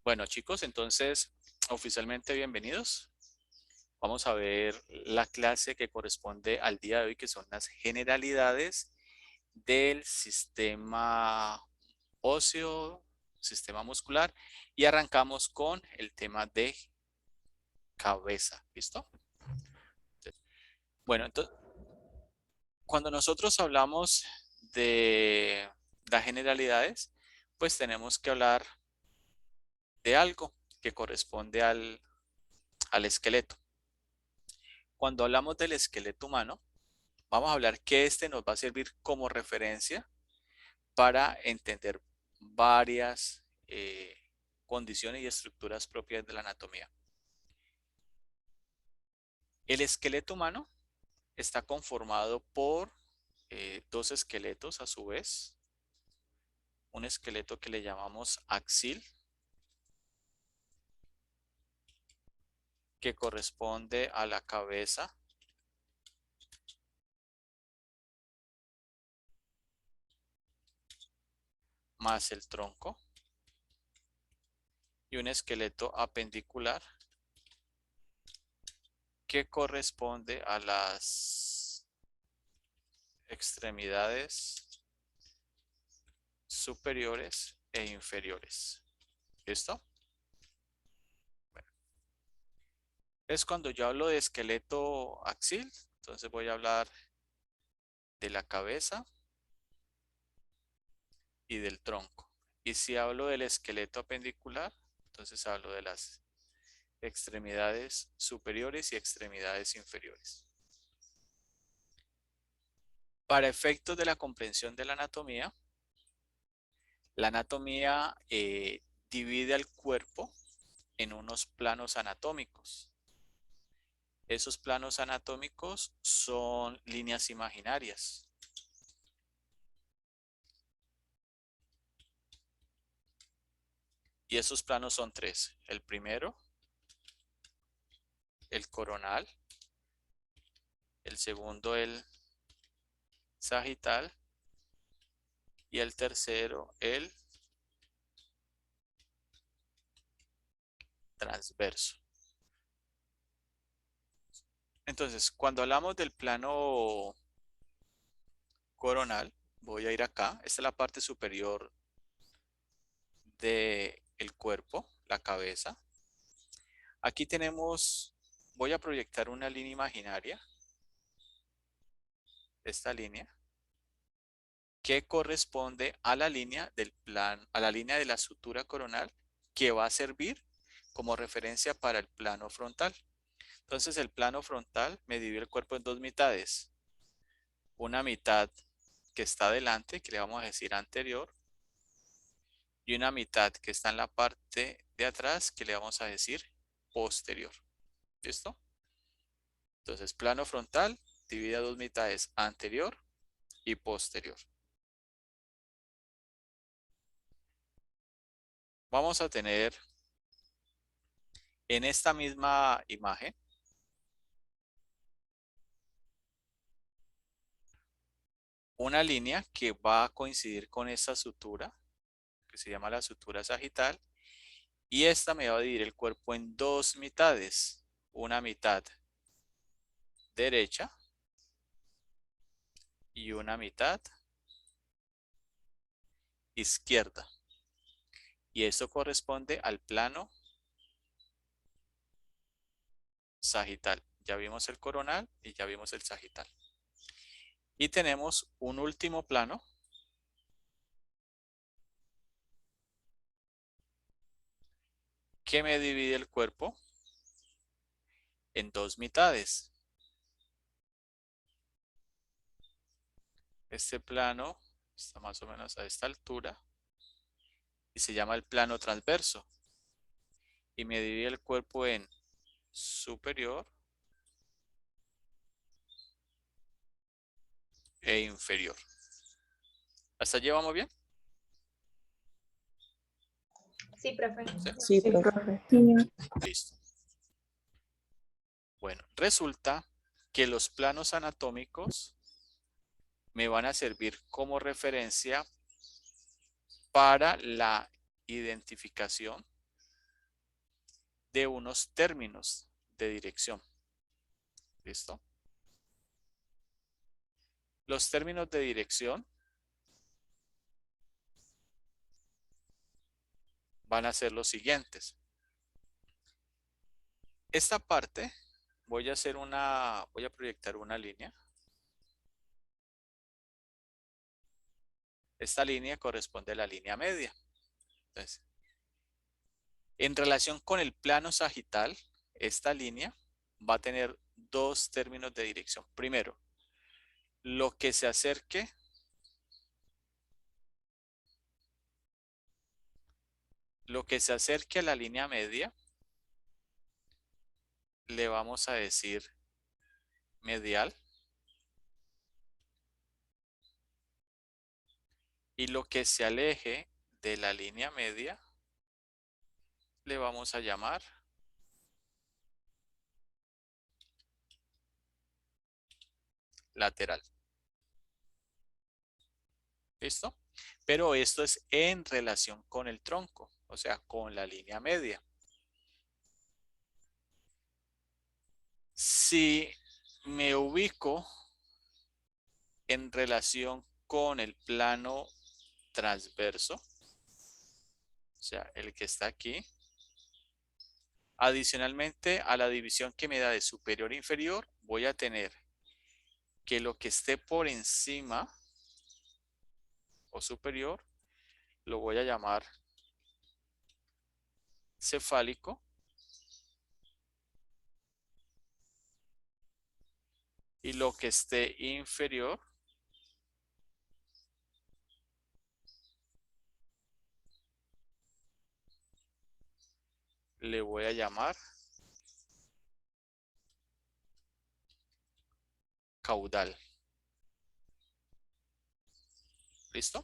Bueno, chicos, entonces oficialmente bienvenidos. Vamos a ver la clase que corresponde al día de hoy, que son las generalidades del sistema óseo, sistema muscular, y arrancamos con el tema de cabeza. ¿Listo? Bueno, entonces, cuando nosotros hablamos de las generalidades, pues tenemos que hablar de algo que corresponde al esqueleto. Cuando hablamos del esqueleto humano, vamos a hablar que este nos va a servir como referencia para entender varias condiciones y estructuras propias de la anatomía. El esqueleto humano está conformado por dos esqueletos a su vez. Un esqueleto que le llamamos axil, que corresponde a la cabeza, más el tronco, y un esqueleto apendicular, que corresponde a las extremidades superiores e inferiores. ¿Listo? Bueno, es cuando yo hablo de esqueleto axil, entonces voy a hablar de la cabeza y del tronco. Y si hablo del esqueleto apendicular, entonces hablo de las extremidades superiores y extremidades inferiores. Para efectos de la comprensión de la anatomía divide al cuerpo en unos planos anatómicos. Esos planos anatómicos son líneas imaginarias. Y esos planos son tres. El primero, el coronal. El segundo, el sagital. Y el tercero, el transverso. Entonces, cuando hablamos del plano coronal, voy a ir acá. Esta es la parte superior del cuerpo, la cabeza. Aquí tenemos, voy a proyectar una línea imaginaria, esta línea, que corresponde a la línea a la línea de la sutura coronal, que va a servir como referencia para el plano frontal. Entonces el plano frontal me divide el cuerpo en dos mitades. Una mitad que está adelante, que le vamos a decir anterior, y una mitad que está en la parte de atrás, que le vamos a decir posterior. ¿Listo? Entonces plano frontal divide a dos mitades, anterior y posterior. Vamos a tener en esta misma imagen una línea que va a coincidir con esta sutura, que se llama la sutura sagital, y esta me va a dividir el cuerpo en dos mitades, una mitad derecha y una mitad izquierda. Y esto corresponde al plano sagital. Ya vimos el coronal y ya vimos el sagital. Y tenemos un último plano que me divide el cuerpo en dos mitades. Este plano está más o menos a esta altura y se llama el plano transverso. Y me divide el cuerpo en superior e inferior. ¿Hasta allí vamos bien? Sí, profe. ¿Sí? Sí, profe. Listo. Bueno, resulta que los planos anatómicos me van a servir como referencia para la identificación de unos términos de dirección. ¿Listo? Los términos de dirección van a ser los siguientes. Esta parte voy a proyectar una línea. Esta línea corresponde a la línea media. Entonces, en relación con el plano sagital, esta línea va a tener dos términos de dirección. Primero, lo que se acerque a la línea media, le vamos a decir medial. Y lo que se aleje de la línea media, le vamos a llamar lateral. ¿Listo? Pero esto es en relación con el tronco, o sea, con la línea media. Si me ubico en relación con el plano transverso, o sea, el que está aquí, adicionalmente a la división que me da de superior e inferior, voy a tener que lo que esté por encima o superior, lo voy a llamar cefálico. Y lo que esté inferior, le voy a llamar caudal. ¿Listo?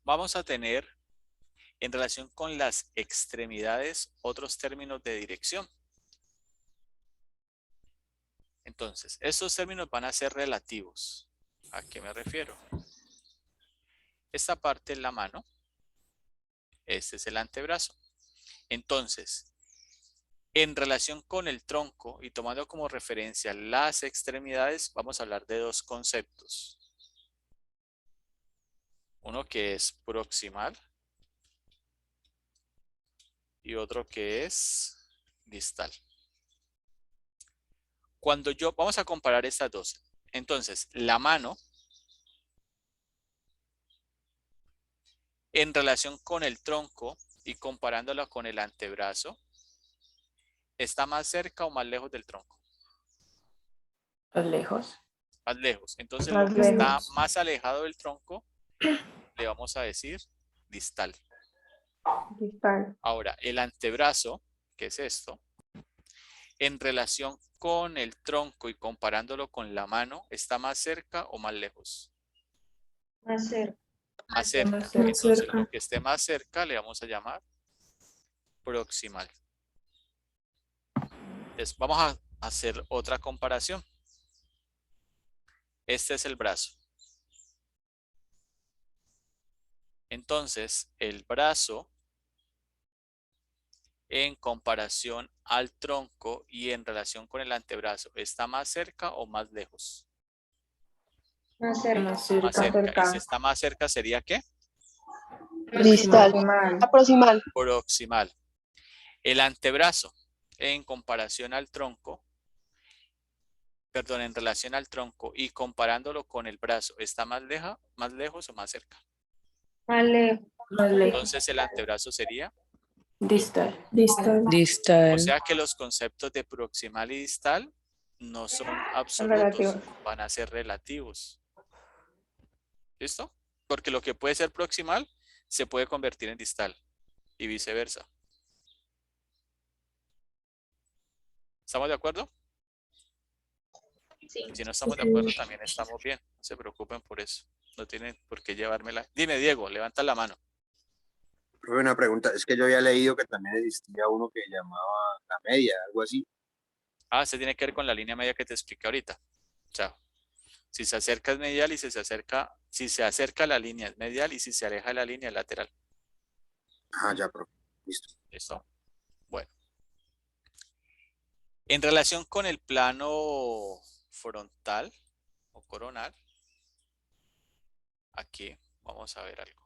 Vamos a tener en relación con las extremidades otros términos de dirección. Entonces, estos términos van a ser relativos. ¿A qué me refiero? Esta parte es la mano. Este es el antebrazo. Entonces, en relación con el tronco y tomando como referencia las extremidades, vamos a hablar de dos conceptos. Uno que es proximal y otro que es distal. Vamos a comparar estas dos. Entonces, la mano en relación con el tronco y comparándola con el antebrazo, ¿está más cerca o más lejos del tronco? Más lejos. Más lejos. Entonces, lo Más que está lejos. más alejado del tronco, le vamos a decir distal. Distal. Ahora, el antebrazo, que es esto, en relación con el tronco y comparándolo con la mano, ¿está más cerca o más lejos? Más cerca. Más cerca. Más cerca. Entonces, lo que esté más cerca le vamos a llamar proximal. Entonces, vamos a hacer otra comparación. Este es el brazo. Entonces, el brazo en comparación al tronco y en relación con el antebrazo, ¿está más cerca o más lejos? Más cerca. Más cerca. Más cerca. ¿Y si está más cerca sería qué? Distal. Proximal. Aproximal. Proximal. El antebrazo en comparación al tronco, perdón, en relación al tronco y comparándolo con el brazo, ¿está más lejos o más cerca? Más lejos. Más lejos. Entonces el antebrazo sería, Distal. Distal. o Distal. sea que los conceptos de proximal y distal no son absolutos, relativos. van a ser relativos. ¿Listo? Porque lo que puede ser proximal se puede convertir en distal y viceversa. ¿Estamos de acuerdo? Sí. Si no estamos de acuerdo, también estamos bien. No se preocupen por eso. No tienen por qué llevármela. Dime, Diego, levanta la mano. Profe, una pregunta, es que yo había leído que también existía uno que llamaba la media, algo así. Ah, se tiene que ver con la línea media que te expliqué ahorita. Chao. Si se acerca es medial y si se acerca a la línea es medial y si se aleja de la línea es lateral. Ah, ya, profe. Listo. ¿Listo? Bueno. En relación con el plano frontal o coronal, aquí vamos a ver algo.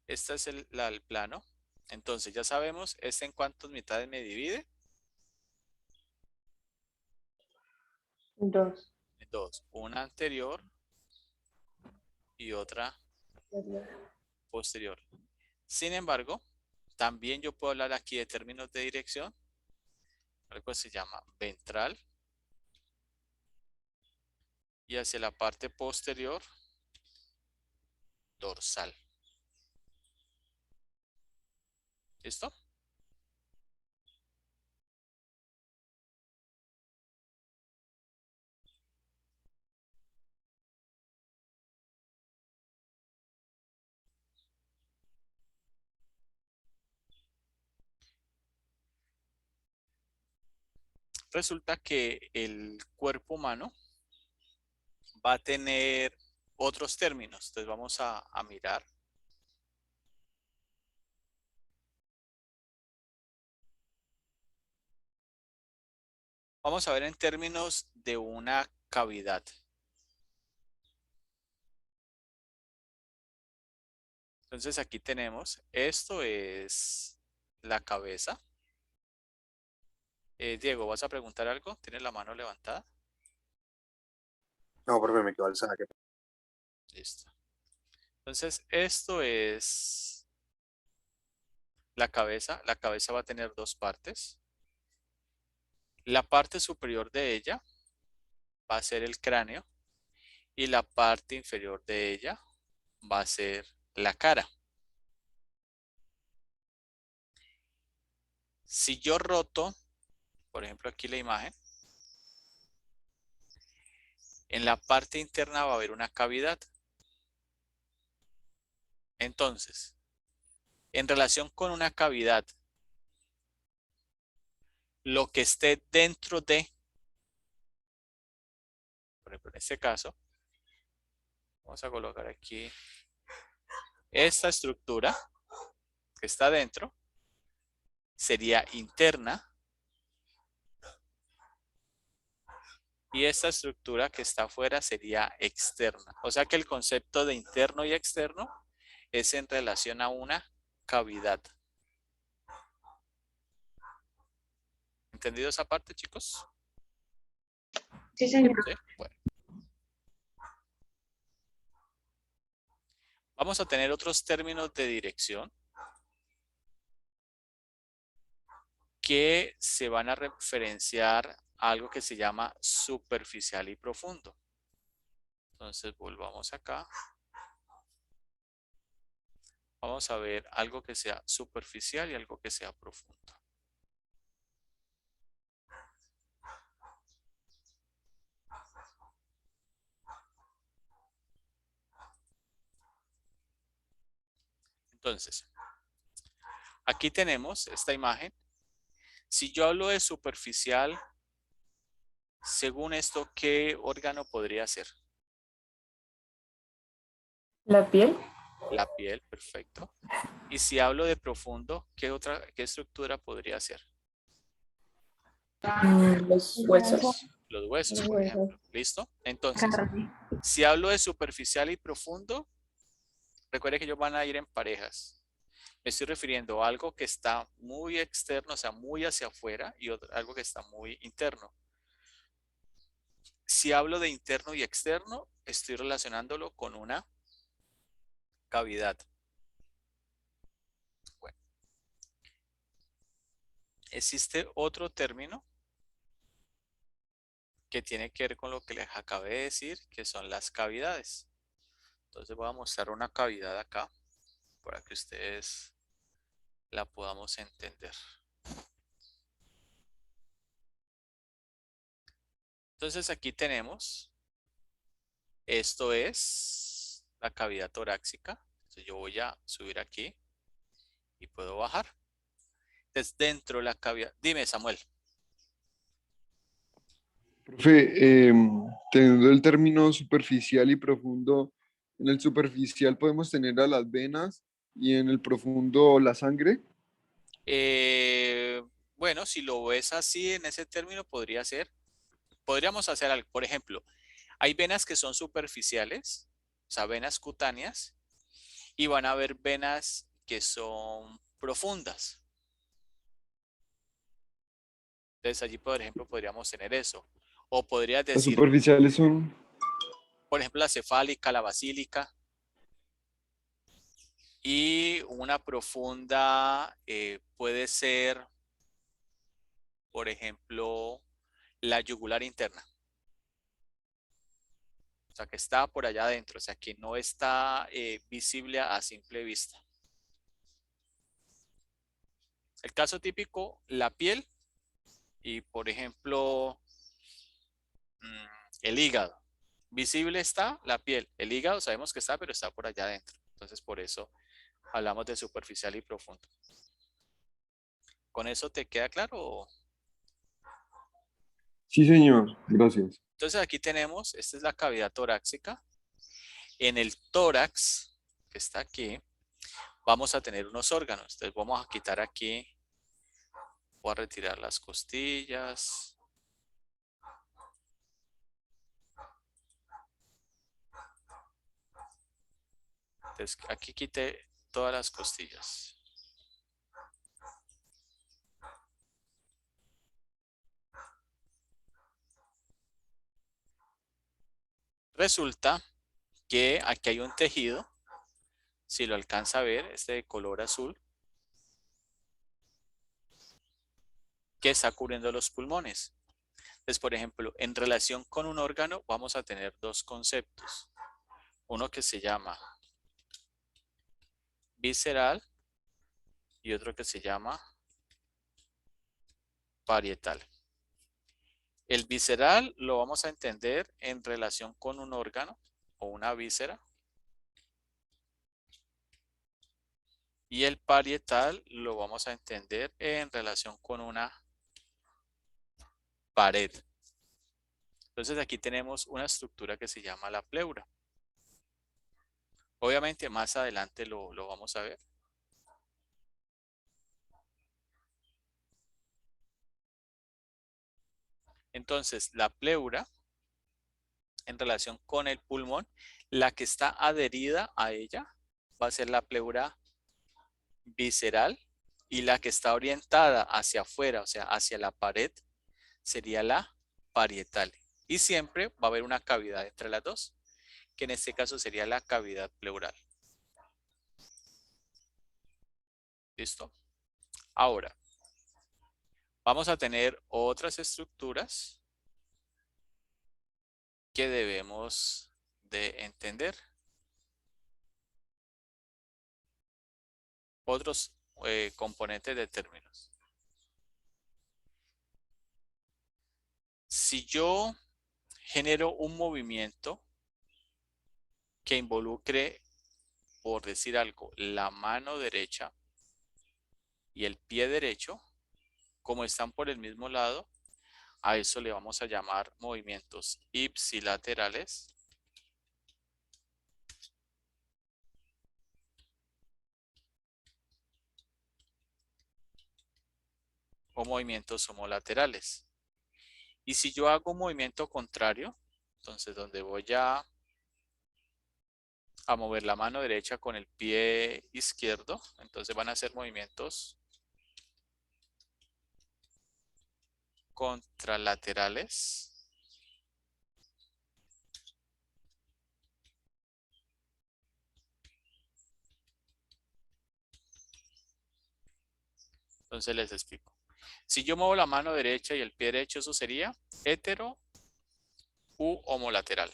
Este es el plano. Entonces ya sabemos, ¿este en cuántas mitades me divide? 2. En dos. Una anterior y otra posterior. Sin embargo, también yo puedo hablar aquí de términos de dirección. Algo se llama ventral. Y hacia la parte posterior, dorsal. ¿Listo? Resulta que el cuerpo humano va a tener otros términos. Entonces vamos a mirar. Vamos a ver en términos de una cavidad. Entonces aquí tenemos, esto es la cabeza. Diego, ¿vas a preguntar algo? ¿Tienes la mano levantada? No, profe, me quedó el saque. Listo. Entonces esto es la cabeza. La cabeza va a tener dos partes. La parte superior de ella va a ser el cráneo y la parte inferior de ella va a ser la cara. Si yo roto, por ejemplo aquí la imagen, en la parte interna va a haber una cavidad. Entonces, en relación con una cavidad, lo que esté dentro de, por ejemplo en este caso, vamos a colocar aquí esta estructura que está dentro, sería interna. Y esta estructura que está afuera sería externa. O sea que el concepto de interno y externo es en relación a una cavidad. ¿Entendido esa parte, chicos? Sí, señor. ¿Sí? Bueno. Vamos a tener otros términos de dirección que se van a referenciar a algo que se llama superficial y profundo. Entonces volvamos acá. Vamos a ver algo que sea superficial y algo que sea profundo. Entonces, aquí tenemos esta imagen. Si yo hablo de superficial, según esto, ¿qué órgano podría ser? La piel. La piel, perfecto. Y si hablo de profundo, ¿qué estructura podría ser? Los huesos. Los huesos, Los por huesos. ejemplo. ¿Listo? Entonces, Carne. si hablo de superficial y profundo, recuerde que ellos van a ir en parejas. Me estoy refiriendo a algo que está muy externo, o sea, muy hacia afuera, y algo que está muy interno. Si hablo de interno y externo, estoy relacionándolo con una cavidad. Bueno, existe otro término que tiene que ver con lo que les acabé de decir, que son las cavidades. Entonces voy a mostrar una cavidad acá para que ustedes la podamos entender. Entonces aquí tenemos, esto es la cavidad torácica. Entonces yo voy a subir aquí y puedo bajar. Entonces, dentro de la cavidad, dime Samuel. Profe, teniendo el término superficial y profundo, en el superficial podemos tener a las venas y en el profundo la sangre. Bueno, si lo ves así en ese término, podría ser. Podríamos hacer algo. Por ejemplo, hay venas que son superficiales, o sea, venas cutáneas, y van a haber venas que son profundas. Entonces allí, por ejemplo, podríamos tener eso. O podrías Las decir, superficiales son, por ejemplo, la cefálica, la basílica. Y una profunda puede ser, por ejemplo, la yugular interna. O sea, que está por allá adentro, o sea, que no está visible a simple vista. El caso típico, la piel y, por ejemplo, el hígado. Visible está la piel. El hígado sabemos que está, pero está por allá adentro. Entonces, por eso hablamos de superficial y profundo. ¿Con eso te queda claro? sí señor, gracias. Entonces, aquí tenemos, esta es la cavidad torácica. En el tórax, que está aquí, vamos a tener unos órganos. Entonces, vamos a quitar aquí, voy a retirar las costillas. Entonces, aquí quité todas las costillas. Resulta que aquí hay un tejido, si lo alcanza a ver, este de color azul, que está cubriendo los pulmones. Entonces, por ejemplo, en relación con un órgano vamos a tener dos conceptos. Uno que se llama visceral y otro que se llama parietal. El visceral lo vamos a entender en relación con un órgano o una víscera. Y el parietal lo vamos a entender en relación con una pared. Entonces aquí tenemos una estructura que se llama la pleura. Obviamente más adelante lo vamos a ver. Entonces la pleura en relación con el pulmón, la que está adherida a ella va a ser la pleura visceral y la que está orientada hacia afuera, o sea, hacia la pared, sería la parietal. Y siempre va a haber una cavidad entre las dos, que en este caso sería la cavidad pleural. ¿Listo? Ahora, vamos a tener otras estructuras que debemos de entender. Otros componentes de términos. Si yo genero un movimiento que involucre, por decir algo, la mano derecha y el pie derecho, como están por el mismo lado, a eso le vamos a llamar movimientos ipsilaterales o movimientos homolaterales. Y si yo hago un movimiento contrario, entonces donde voy a mover la mano derecha con el pie izquierdo, entonces van a ser movimientos contralaterales. Entonces les explico. Si yo muevo la mano derecha y el pie derecho, eso sería hetero u homolateral.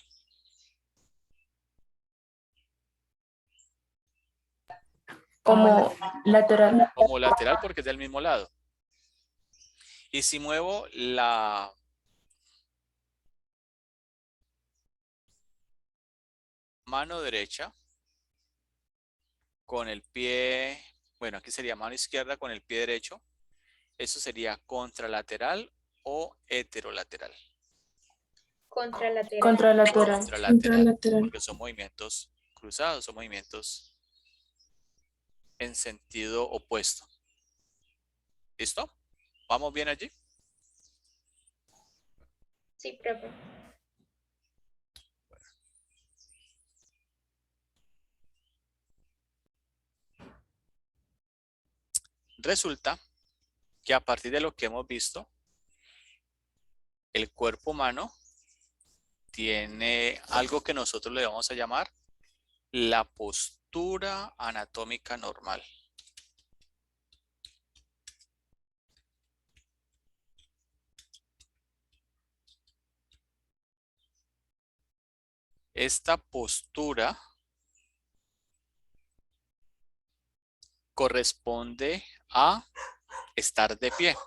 Como lateral. Homolateral porque es del mismo lado. Y si muevo la mano derecha con el pie Bueno, aquí sería mano izquierda con el pie derecho. ¿Eso sería contralateral o heterolateral? Contralateral. Contralateral. Contralateral, porque son movimientos cruzados, son movimientos en sentido opuesto. ¿Listo? ¿Vamos bien allí? Sí, profe. Resulta que a partir de lo que hemos visto, el cuerpo humano tiene algo que nosotros le vamos a llamar la postura anatómica normal. Esta postura corresponde a estar de pie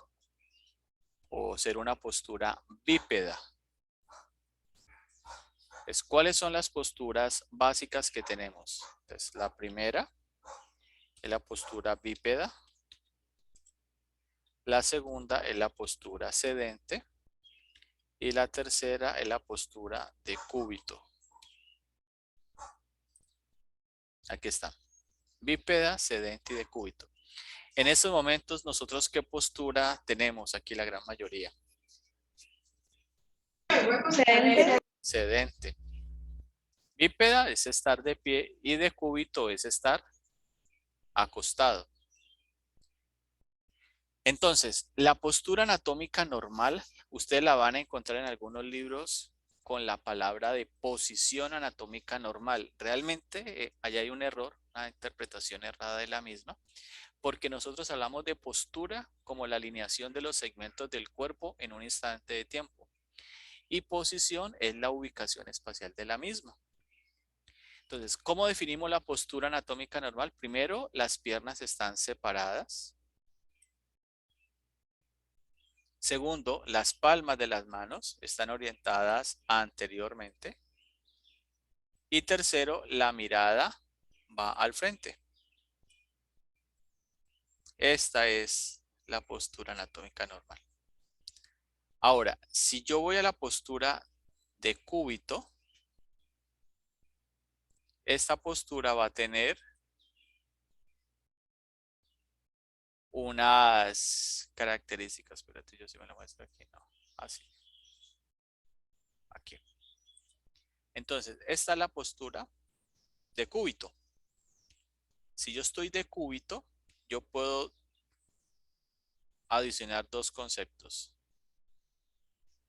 o ser una postura bípeda. Entonces, ¿cuáles son las posturas básicas que tenemos? Entonces, la primera es la postura bípeda. La segunda es la postura sedente. Y la tercera es la postura de cúbito. Aquí está. Bípeda, sedente y de cúbito. En estos momentos, nosotros, ¿qué postura tenemos aquí la gran mayoría? Sedente. Sedente. Bípeda es estar de pie y de cúbito es estar acostado. Entonces, la postura anatómica normal, ustedes la van a encontrar en algunos libros con la palabra de posición anatómica normal. Realmente allá hay un error, una interpretación errada de la misma, porque nosotros hablamos de postura como la alineación de los segmentos del cuerpo en un instante de tiempo. Y posición es la ubicación espacial de la misma. Entonces, ¿cómo definimos la postura anatómica normal? Primero, las piernas están separadas. Segundo, las palmas de las manos están orientadas anteriormente. Y tercero, la mirada va al frente. Esta es la postura anatómica normal. Ahora, si yo voy a la postura de cúbito, esta postura va a tener unas características. Espérate, yo sí me la muestro aquí. No, así. Aquí. Entonces, esta es la postura de cúbito. Si yo estoy de cúbito, yo puedo adicionar dos conceptos.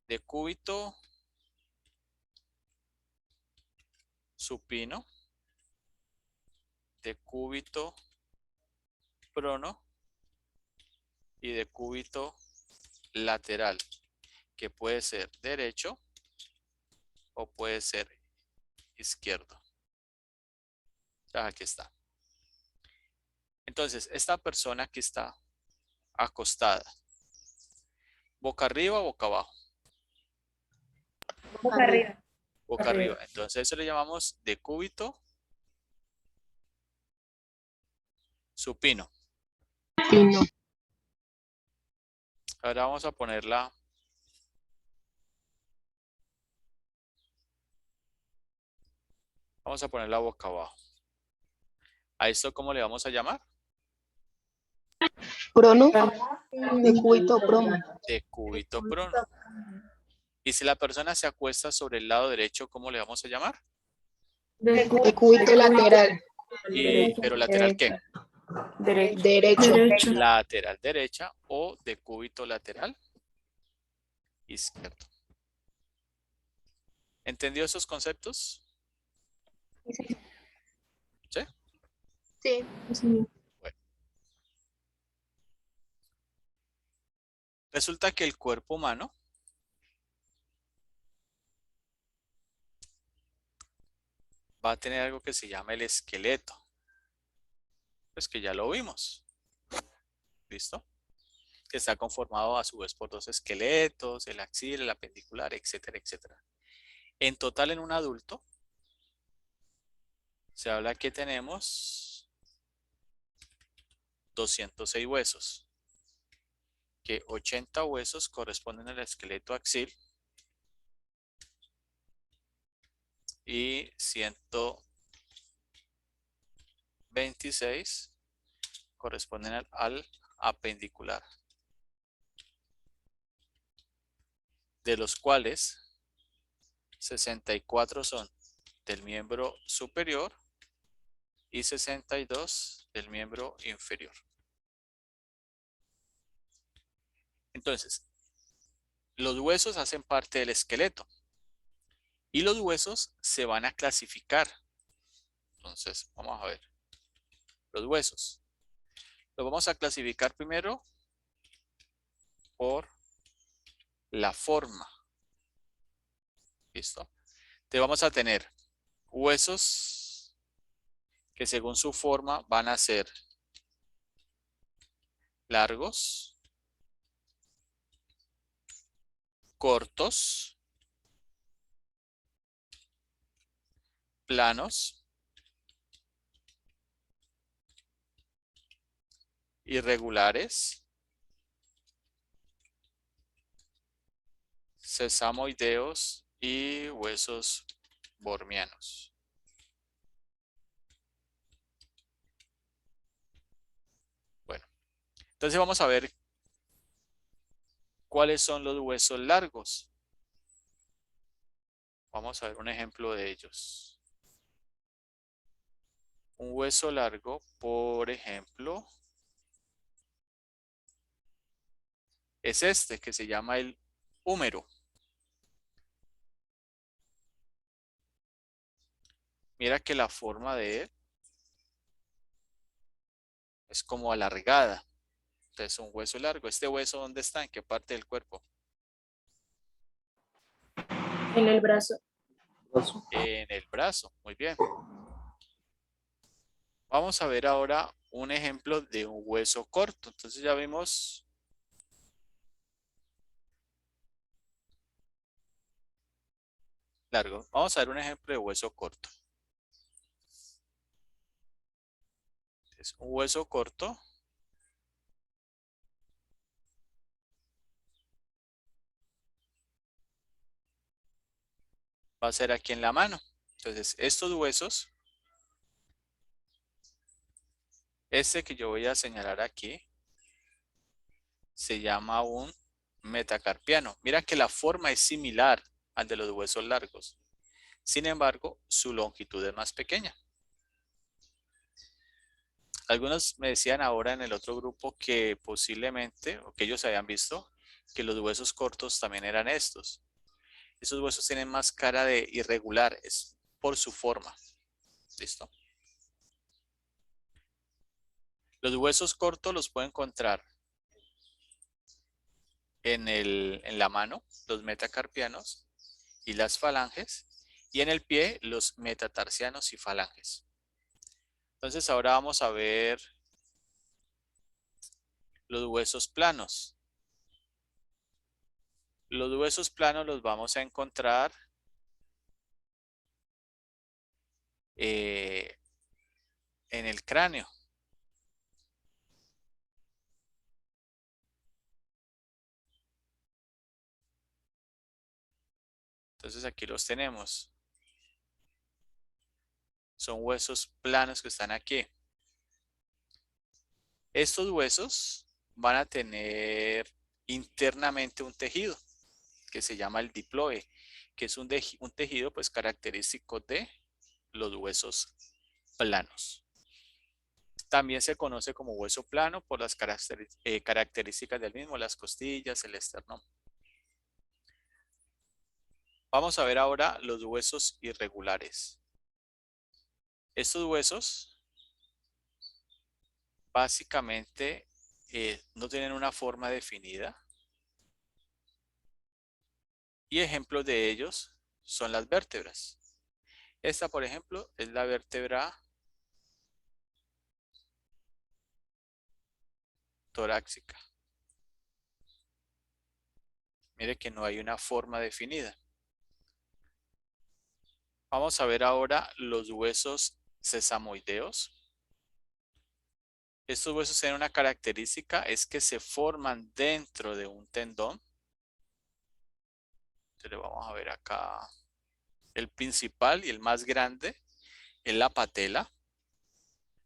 De cúbito supino, de cúbito prono y de cúbito lateral, que puede ser derecho o puede ser izquierdo. Aquí está. Entonces, esta persona que está acostada, boca arriba o boca abajo. Boca arriba. Boca arriba. Entonces, eso le llamamos de cúbito supino. Ahora vamos a ponerla. Vamos a ponerla boca abajo. ¿A esto cómo le vamos a llamar? Prono, de cúbito prono. De cúbito prono. Y si la persona se acuesta sobre el lado derecho, ¿cómo le vamos a llamar? De cúbito lateral. ¿Pero lateral qué? Derecho. Lateral derecha o de cúbito lateral izquierdo. ¿Entendió esos conceptos? ¿Sí? Sí. Bueno. Resulta que el cuerpo humano va a tener algo que se llama el esqueleto. Pues que ya lo vimos. ¿Listo? Que está conformado a su vez por dos esqueletos, el axial, el apendicular, etcétera, etcétera. En total, en un adulto, se habla que tenemos 206 huesos, que 80 huesos corresponden al esqueleto axil y 126 corresponden al apendicular, de los cuales 64 son del miembro superior y 62 del miembro inferior. Entonces, los huesos hacen parte del esqueleto y los huesos se van a clasificar. Entonces, vamos a ver. Los huesos. Los vamos a clasificar primero por la forma. ¿Listo? Entonces vamos a tener huesos que según su forma van a ser largos, cortos, planos, irregulares, sesamoideos y huesos bormianos. Bueno, entonces vamos a ver cuáles son los huesos largos. Vamos a ver un ejemplo de ellos. Un hueso largo, por ejemplo, es este que se llama el húmero. Mira que la forma de él es como alargada. Entonces un hueso largo. ¿Este hueso dónde está? ¿En qué parte del cuerpo? En el brazo. En el brazo. Muy bien. Vamos a ver ahora un ejemplo de un hueso corto. Entonces ya vimos largo. Vamos a ver un ejemplo de hueso corto. Es un hueso corto. Va a ser aquí en la mano. Entonces estos huesos, este que yo voy a señalar aquí, se llama un metacarpiano. Mira que la forma es similar al de los huesos largos. Sin embargo, su longitud es más pequeña. Algunos me decían ahora en el otro grupo que posiblemente, o que ellos habían visto, que los huesos cortos también eran estos. Esos huesos tienen más cara de irregular, es por su forma. ¿Listo? Los huesos cortos los pueden encontrar en la mano, los metacarpianos y las falanges, y en el pie, los metatarsianos y falanges. Entonces ahora vamos a ver los huesos planos. Los huesos planos los vamos a encontrar en el cráneo. Entonces aquí los tenemos. Son huesos planos que están aquí. Estos huesos van a tener internamente un tejido que se llama el diploe, que es un tejido pues característico de los huesos planos. También se conoce como hueso plano por las características del mismo, las costillas, el esternón. Vamos a ver ahora los huesos irregulares. Estos huesos básicamente no tienen una forma definida. Y ejemplos de ellos son las vértebras. Esta, por ejemplo, es la vértebra torácica. Mire que no hay una forma definida. Vamos a ver ahora los huesos sesamoideos. Estos huesos tienen una característica, es que se forman dentro de un tendón. Entonces vamos a ver acá. El principal y el más grande es la patela,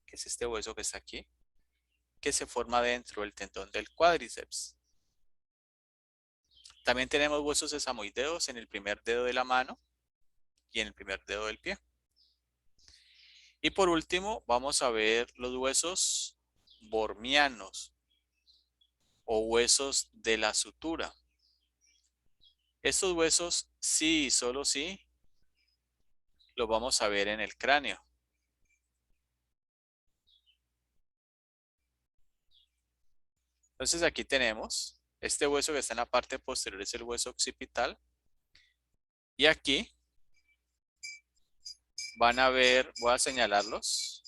que es este hueso que está aquí, que se forma dentro del tendón del cuádriceps. También tenemos huesos sesamoideos en el primer dedo de la mano y en el primer dedo del pie. Y por último, vamos a ver los huesos bormianos o huesos de la sutura. Estos huesos, sí y solo sí, los vamos a ver en el cráneo. Entonces aquí tenemos este hueso que está en la parte posterior, es el hueso occipital. Y aquí van a ver, voy a señalarlos.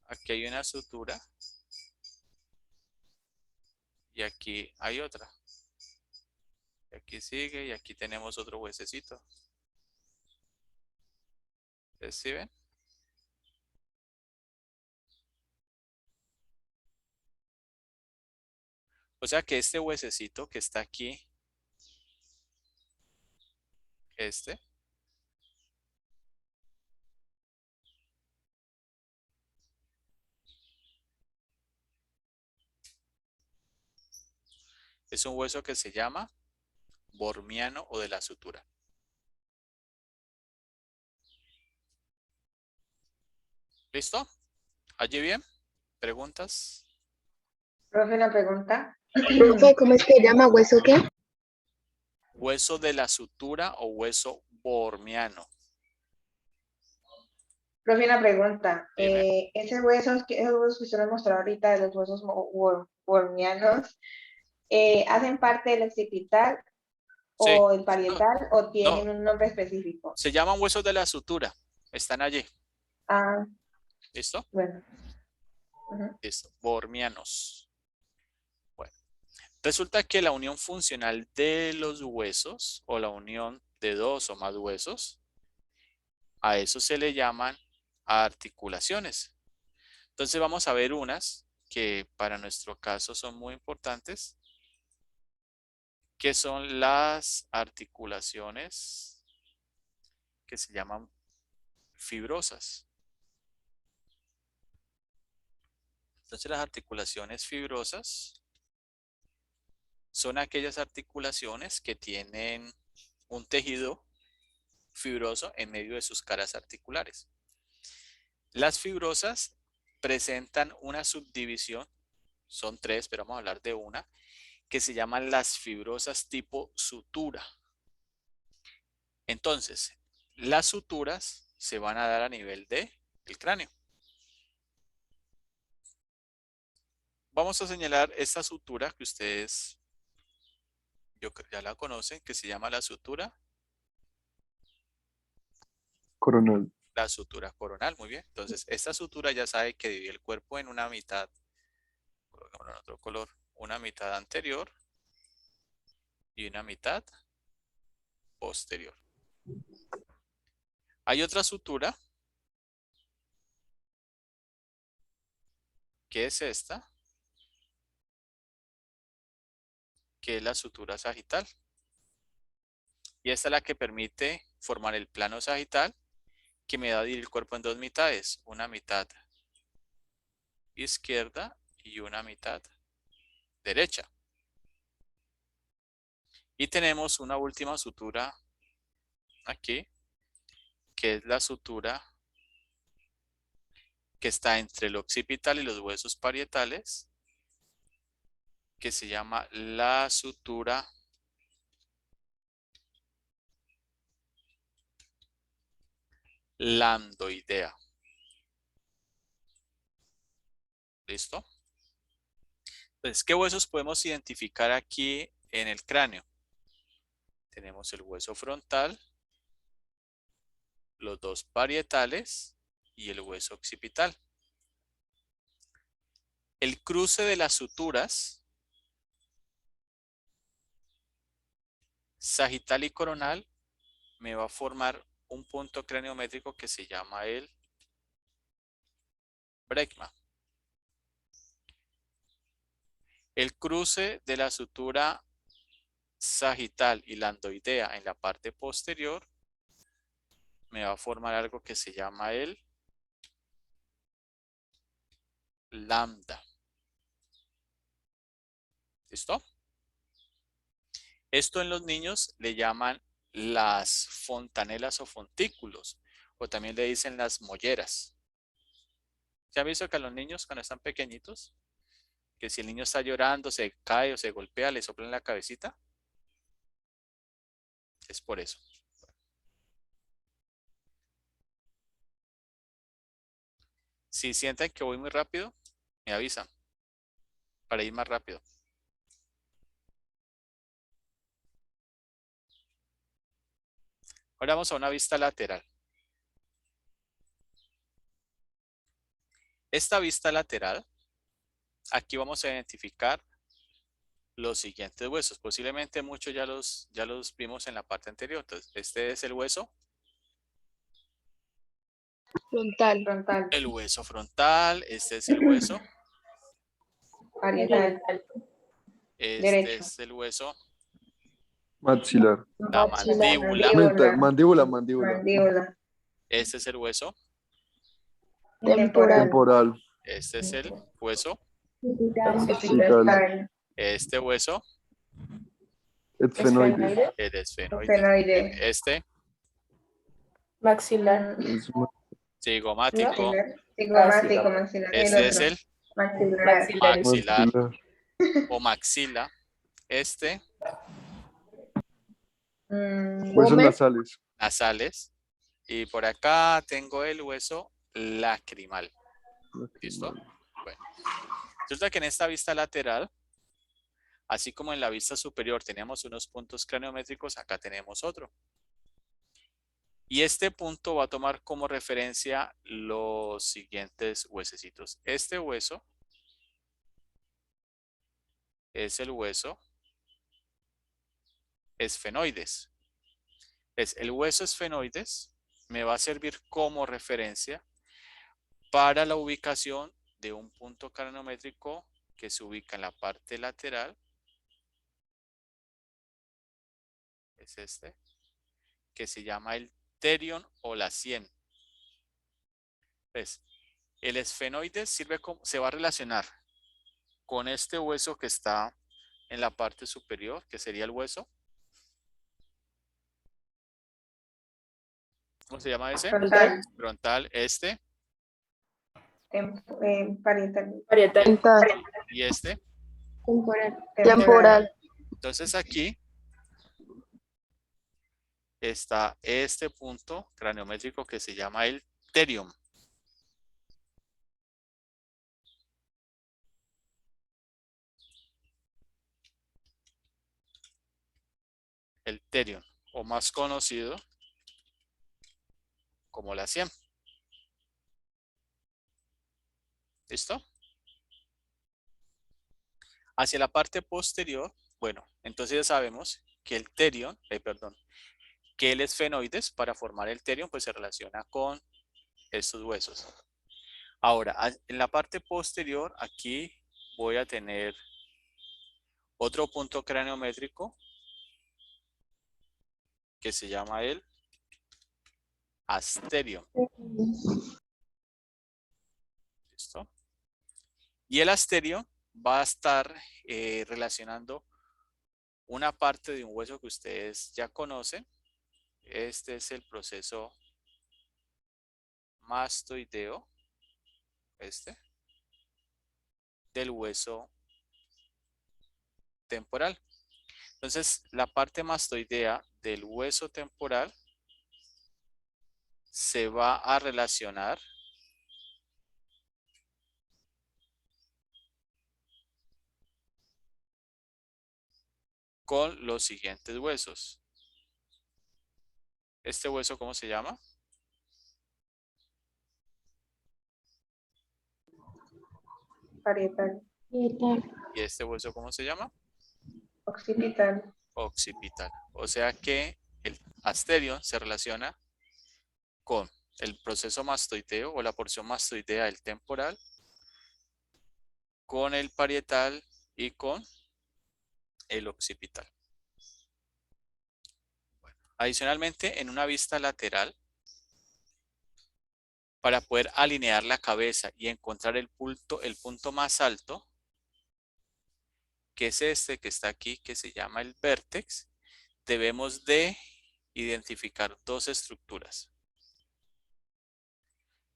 Aquí hay una sutura. Y aquí hay otra. Y aquí sigue y aquí tenemos otro huesecito. ¿Sí ven? O sea que este huesecito que está aquí, este, es un hueso que se llama bormiano o de la sutura. ¿Listo? ¿Allí bien? ¿Preguntas? Profe, una pregunta. Profe, ¿cómo es que llama? ¿Hueso qué? Hueso de la sutura o hueso bormiano. Profe, una pregunta. Dime. Esos huesos que usted nos mostró ahorita de los huesos wormianos, ¿hacen parte del occipital Sí. o el No, parietal o no, tienen un nombre específico? se llaman huesos de la sutura. Están allí. Ah, ¿Listo? bueno. Ujú. Listo. Bormianos. Bueno. Resulta que la unión funcional de los huesos o la unión de dos o más huesos, a eso se le llaman articulaciones. Entonces vamos a ver unas que para nuestro caso son muy importantes, que son las articulaciones que se llaman fibrosas. Entonces las articulaciones fibrosas son aquellas articulaciones que tienen un tejido fibroso en medio de sus caras articulares. Las fibrosas presentan una subdivisión, son tres, pero vamos a hablar de una, que se llaman las fibrosas tipo sutura. Entonces, las suturas se van a dar a nivel del cráneo. Vamos a señalar esta sutura que ustedes ya la conocen, que se llama la sutura Coronal. coronal. Muy bien. Entonces, esta sutura ya sabe que divide el cuerpo en una mitad, coloquémoslo en otro color, una mitad anterior y una mitad posterior. Hay otra sutura, que es esta, que es la sutura sagital. Y esta es la que permite formar el plano sagital, que me da a dividir el cuerpo en dos mitades, una mitad izquierda y una mitad derecha. Y tenemos una última sutura aquí, que es la sutura que está entre el occipital y los huesos parietales, que se llama la sutura lambdoidea. ¿Listo? Entonces, ¿qué huesos podemos identificar aquí en el cráneo? Tenemos el hueso frontal, los dos parietales y el hueso occipital. El cruce de las suturas sagital y coronal me va a formar un punto craniométrico que se llama el brecma. El cruce de la sutura sagital y landoidea en la parte posterior me va a formar algo que se llama el lambda. ¿Listo? Esto en los niños le llaman las fontanelas o fontículos, o también le dicen las molleras. ¿Se han visto que a los niños cuando están pequeñitos, que si el niño está llorando, se cae o se golpea, le soplan la cabecita? Es por eso. Si sienten que voy muy rápido, me avisan para ir más rápido. Ahora vamos a una vista lateral. Esta vista lateral, aquí vamos a identificar los siguientes huesos. Posiblemente muchos ya los vimos en la parte anterior. Entonces, este es el hueso. Frontal. Frontal. El hueso frontal. Este es el hueso. Parietal. Este Derecho. es el hueso. Maxilar. La mandíbula. Mandíbula. Mandíbula. Este es el hueso. Temporal. Temporal. Este es el hueso. Occipital. Este hueso. Esfenoide. El esfenoide. Esfenoide. Este. Maxilar. Cigomático. Cigomático. Maxilar. Este es el Maxilar. maxilar Maxilar. o maxila. Este. Huesos nasales. Nasales. Y por acá tengo el hueso lacrimal. ¿Listo? Bueno. Resulta que en esta vista lateral, así como en la vista superior teníamos unos puntos craniométricos, acá tenemos otro. Y este punto va a tomar como referencia los siguientes huesecitos. Este hueso es el hueso esfenoides. El hueso esfenoides me va a servir como referencia para la ubicación de un punto craniométrico que se ubica en la parte lateral. Es este, que se llama el terion o la sien. ¿Ves? El esfenoides se va a relacionar con este hueso que está en la parte superior, que sería el hueso. ¿Cómo se llama ese? Frontal. Frontal, este. Parietal. Frontal. Y este. Temporal. Entonces aquí está este punto craniométrico que se llama el terion. El terion, o más conocido como la sien. ¿Listo? Hacia la parte posterior, bueno, entonces ya sabemos que el terion, que el esfenoides para formar el terion pues se relaciona con estos huesos. Ahora, en la parte posterior aquí voy a tener otro punto craniométrico que se llama el asterion. ¿Listo? Y el asterion va a estar relacionando una parte de un hueso que ustedes ya conocen. Este es el proceso mastoideo, del hueso temporal. Entonces, la parte mastoidea del hueso temporal se va a relacionar con los siguientes huesos. ¿Este hueso cómo se llama? Parietal. ¿Y este hueso cómo se llama? Occipital. Occipital. O sea que el asterion se relaciona con el proceso mastoideo o la porción mastoidea del temporal con el parietal y con el occipital. Bueno, adicionalmente, en una vista lateral, para poder alinear la cabeza y encontrar el punto más alto, que es este que está aquí, que se llama el vértex, debemos de identificar dos estructuras.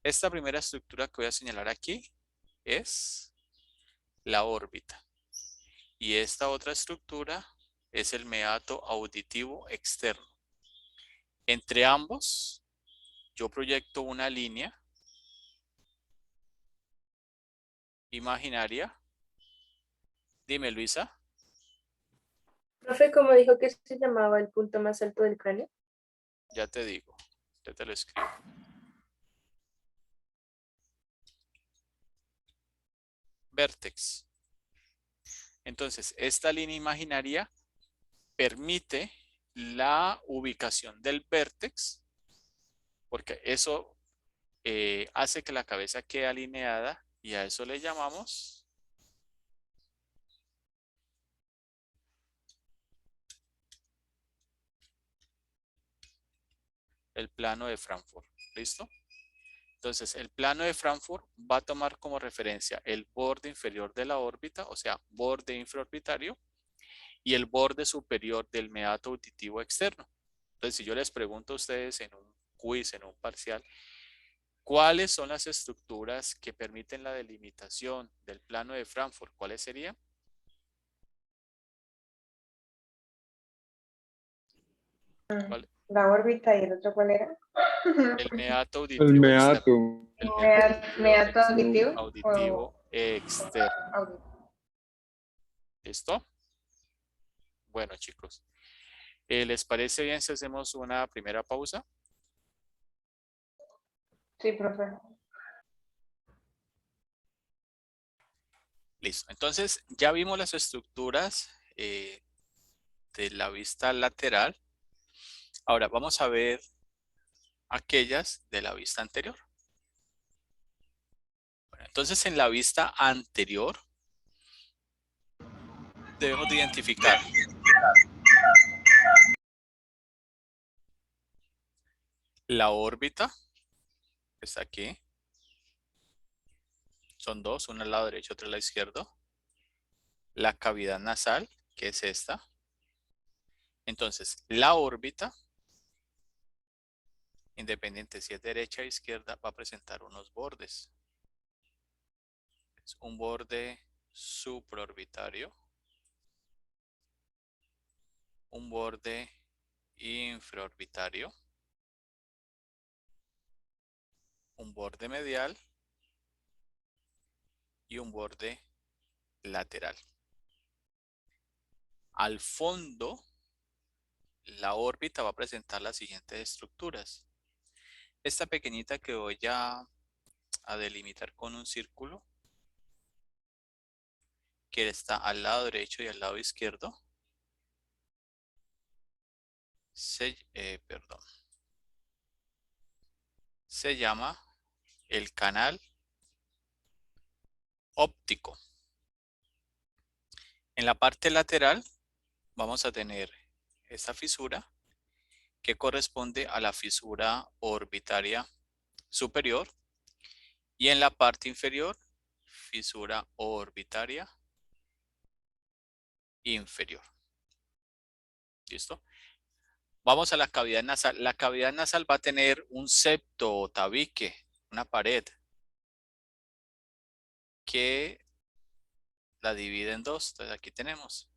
Esta primera estructura que voy a señalar aquí es la órbita. Y esta otra estructura es el meato auditivo externo. Entre ambos, yo proyecto una línea imaginaria. Dime, Luisa. Profe, ¿cómo dijo que se llamaba el punto más alto del cráneo? Ya te digo, ya te lo escribo. Vértex. Entonces, esta línea imaginaria permite la ubicación del vértex, porque eso hace que la cabeza quede alineada y a eso le llamamos el plano de Frankfurt. ¿Listo? Entonces, el plano de Frankfurt va a tomar como referencia el borde inferior de la órbita, o sea, borde infraorbitario, y el borde superior del meato auditivo externo. Entonces, si yo les pregunto a ustedes en un quiz, en un parcial, ¿cuáles son las estructuras que permiten la delimitación del plano de Frankfurt? ¿Cuáles serían? ¿Cuál? La órbita y el otro, ¿cuál era? El meato El auditivo externo. meato. El meato Meato auditivo. auditivo externo. ¿Listo? Bueno, chicos. ¿Les parece bien si hacemos una primera pausa? Sí, profe. Listo. Entonces, ya vimos las estructuras de la vista lateral. Ahora vamos a ver aquellas de la vista anterior. Bueno, entonces, en la vista anterior, debemos de identificar la órbita, que está aquí. Son dos, una al lado derecho, otra al lado izquierdo. La cavidad nasal, que es esta. Entonces, la órbita, independiente si es derecha o izquierda, va a presentar unos bordes. Es un borde supraorbitario, un borde infraorbitario, un borde medial y un borde lateral. Al fondo, la órbita va a presentar las siguientes estructuras. Esta pequeñita que voy a delimitar con un círculo, que está al lado derecho y al lado izquierdo, se llama el canal óptico. En la parte lateral vamos a tener esta fisura que corresponde a la fisura orbitaria superior y en la parte inferior fisura orbitaria inferior. ¿Listo? Vamos a la cavidad nasal. La cavidad nasal va a tener un septo o tabique, una pared que la divide en dos. Entonces aquí tenemos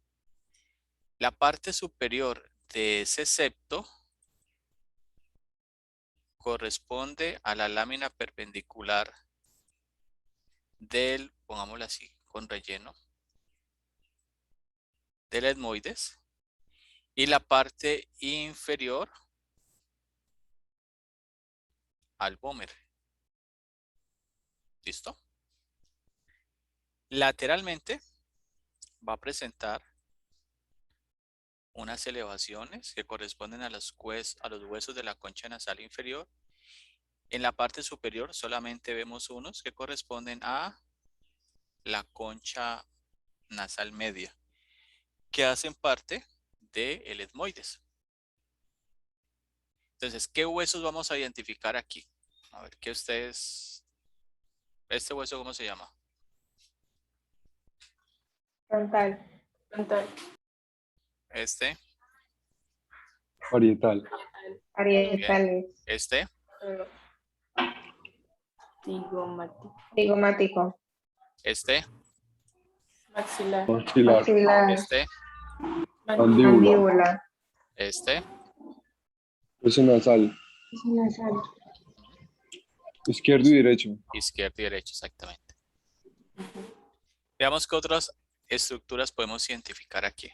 la parte superior de ese septo corresponde a la lámina perpendicular del, pongámoslo así, con relleno, del etmoides, y la parte inferior al vómer. ¿Listo? Lateralmente va a presentar unas elevaciones que corresponden a los huesos de la concha nasal inferior En la parte superior solamente vemos unos que corresponden a la concha nasal media, que hacen parte del etmoides. Entonces, ¿qué huesos vamos a identificar aquí? A ver, ¿qué ustedes... ¿Este hueso cómo se llama? Frontal. Frontal. Este, Parietal. Parietales. este, Digomático. Digomático. este, Maxilar. Maxilar. Maxilar. este, Mandíbula. Mandíbula. este. Hueso nasal. Izquierdo y derecho. Izquierdo y derecho, exactamente. Veamos qué otras estructuras podemos identificar aquí.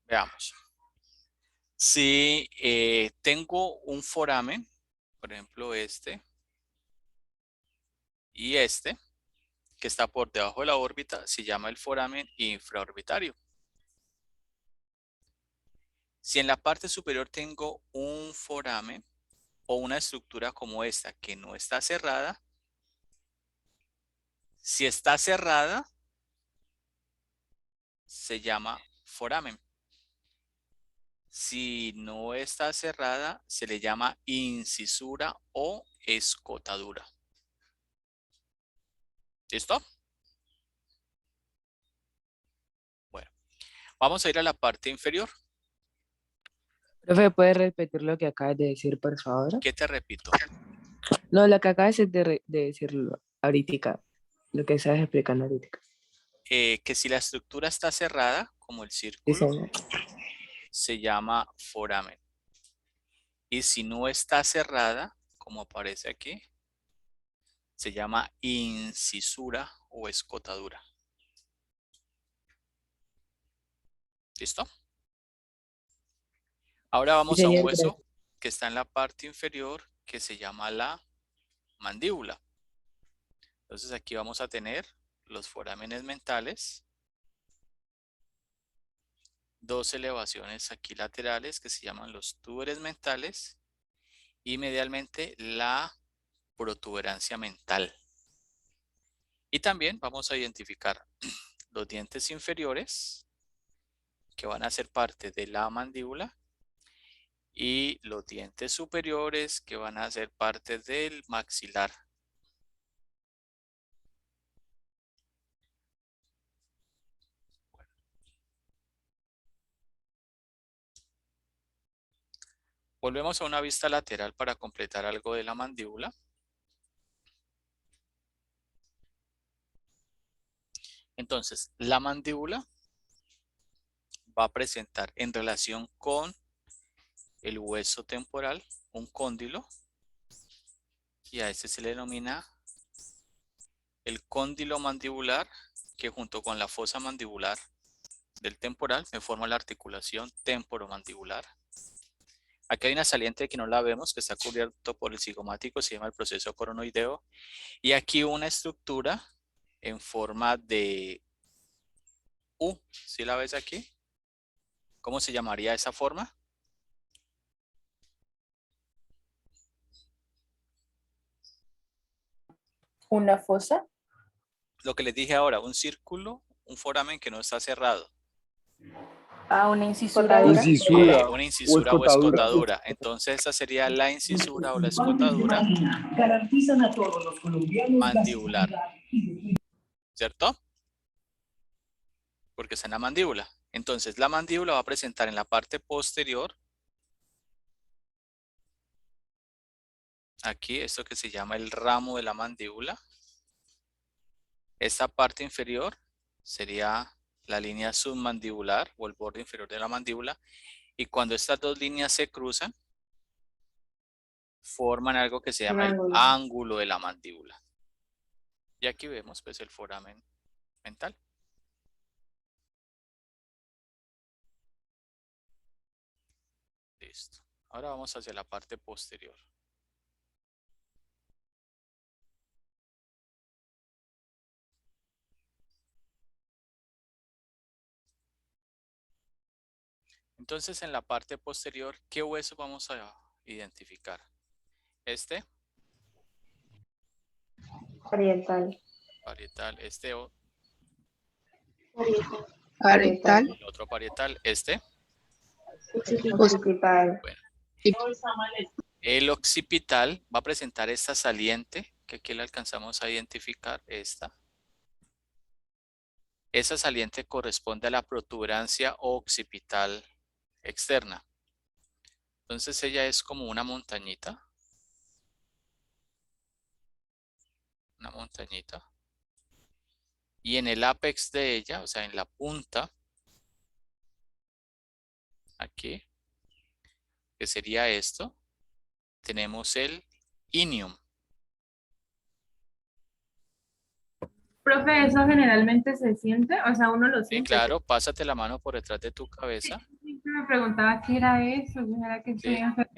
Veamos. Si tengo un foramen, por ejemplo este y este, que está por debajo de la órbita, se llama el foramen infraorbitario. Si en la parte superior tengo un foramen o una estructura como esta que no está cerrada, si está cerrada, se llama foramen. Si no está cerrada, se le llama incisura o escotadura. ¿Listo? Bueno, vamos a ir a la parte inferior. Profe, ¿puede repetir lo que acabas de decir, por favor? ¿Qué te repito? No, lo que acabas de decirlo ahorita, lo que estabas explicando ahorita. Que si la estructura está cerrada, como el Sí, círculo, señor. se llama foramen. Y si no está cerrada, como aparece aquí, se llama incisura o escotadura. ¿Listo? Ahora Sí, vamos a un señor. hueso que está en la parte inferior que se llama la mandíbula. Entonces aquí vamos a tener los forámenes mentales, dos elevaciones aquí laterales que se llaman los túberes mentales y medialmente la protuberancia mental. Y también vamos a identificar los dientes inferiores que van a ser parte de la mandíbula y los dientes superiores que van a ser parte del maxilar. Volvemos a una vista lateral para completar algo de la mandíbula. Entonces, la mandíbula va a presentar en relación con el hueso temporal un cóndilo y a este se le denomina el cóndilo mandibular, que junto con la fosa mandibular del temporal me forma la articulación temporomandibular. Aquí hay una saliente que no la vemos, que está cubierto por el cigomático, se llama el proceso coronoideo. Y aquí una estructura en forma de U. ¿Sí la ves aquí? ¿Cómo se llamaría esa forma? Una fosa. Lo que les dije ahora, un círculo, un foramen que no está cerrado. Una incisura. Escotadura. Incisura Una o incisura o escotadura. escotadura. Entonces esa sería la incisura o la escotadura Garantizan a todos los colombianos mandibular. ¿Cierto? Porque está en la mandíbula. Entonces la mandíbula va a presentar en la parte posterior, aquí esto que se llama el ramo de la mandíbula. Esta parte inferior sería la línea submandibular o el borde inferior de la mandíbula. Y cuando estas dos líneas se cruzan, forman algo que se llama el ángulo. ángulo de la mandíbula. Y aquí vemos pues el foramen mental. Listo. Ahora vamos hacia la parte posterior. Entonces, en la parte posterior, ¿qué hueso vamos a identificar? Este, Parietal. parietal, este Parietal. el otro parietal, este. Occipital. Bueno, el occipital va a presentar esta saliente, que aquí la alcanzamos a identificar, esta. Esa saliente corresponde a la protuberancia occipital externa. Entonces ella es como una montañita. Una montañita. Y en el ápex de ella, o sea, en la punta, aquí, que sería esto, tenemos el inium. Profe, ¿eso generalmente se siente? O sea, uno lo Sí, siente. claro, pásate la mano por detrás de tu cabeza. Siempre me preguntaba qué era eso. Yo era que estoy Sí, enferma.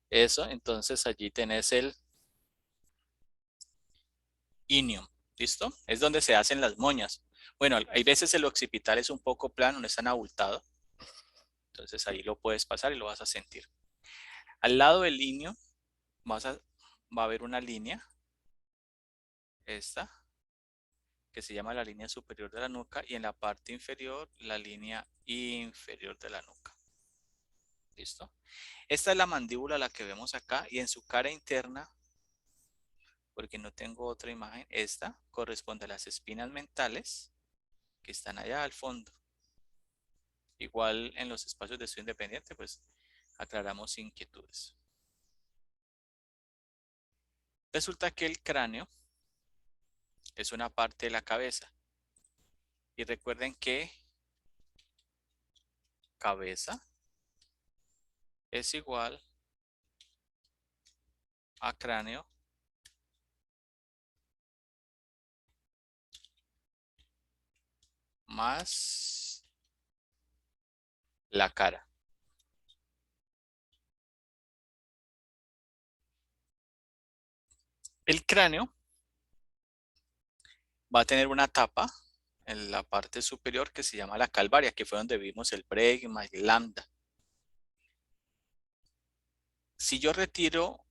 eso, entonces allí tenés el inium. ¿Listo? Es donde se hacen las moñas. Bueno, hay veces el occipital es un poco plano, no es tan abultado. Entonces ahí lo puedes pasar y lo vas a sentir. Al lado del inium va a haber una línea, esta, que se llama la línea superior de la nuca, y en la parte inferior, la línea inferior de la nuca. ¿Listo? Esta es la mandíbula, la que vemos acá, y en su cara interna, porque no tengo otra imagen, esta corresponde a las espinas mentales, que están allá al fondo. Igual en los espacios de estudio independiente, pues aclaramos inquietudes. Resulta que el cráneo es una parte de la cabeza. Y recuerden que cabeza es igual a cráneo más la cara. El cráneo va a tener una tapa en la parte superior que se llama la calvaria, que fue donde vimos el bregma y el lambda. Si yo retiro